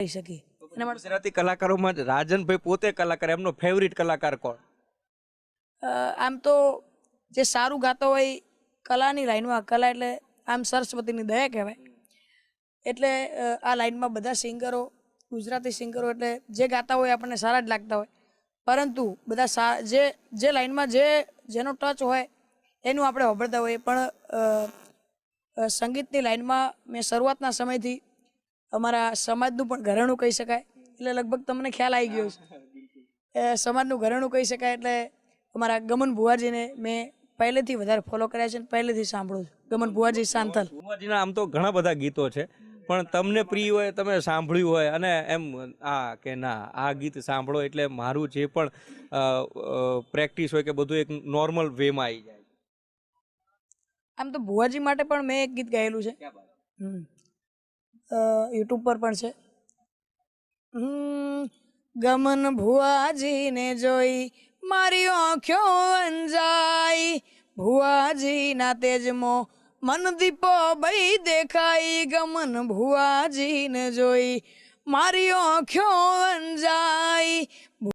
કરી શકી। ગુજરાતી કલાકારોમાં રાજનભાઈ પોતે કલાકાર, એમનો ફેવરિટ કલાકાર કોણ? આમ તો જે સારું ગાતો હોય કલાની લાઈનમાં, કલા એટલે આમ સરસ્વતીની દયા કહેવાય, એટલે આ લાઈનમાં બધા સિંગરો, ગુજરાતી સિંગરો એટલે જે ગાતા હોય આપણને સારા જ લાગતા હોય, પરંતુ બધા જે લાઈનમાં જેનો ટચ હોય એનું આપણે વાપરતા હોઈએ। પણ સંગીતની લાઈનમાં મેં શરૂઆતના સમયથી અમારા સમાજનું પણ ઘરેણું કહી શકાય, એટલે લગભગ તમને ખ્યાલ આવી ગયો છે, સમાજનું ઘરેણું કહી શકાય। એટલે અમારા ગમન ભુવાજીને મેં પહેલેથી વધારે ફોલો કર્યા છે, પહેલેથી સાંભળું છું ગમન ભુવાજી સાંથલ। ભુવાજીના આમ તો ઘણા બધા ગીતો છે, પણ તમને પ્રિય હોય, તમે સાંભળ્યું હોય અને એમ કે ના આ ગીત સાંભળો એટલે મારું જે પણ પ્રેક્ટિસ હોય કે બધું એક નોર્મલ વેમાં આવી જાય? આમ તો ભુવાજી માટે પણ મેં એક ગીત ગાયેલું છે, યુટ્યુબ પર પણ છે। ગમન ભુવાજીને જોઈ મારી આંખો અંજાઈ, ભુવાજીના તેજમાં મન દીપો ભઈ દેખાઈ, ગમન ભુવાજીને જોઈ મારી આંખો અંજાઈ।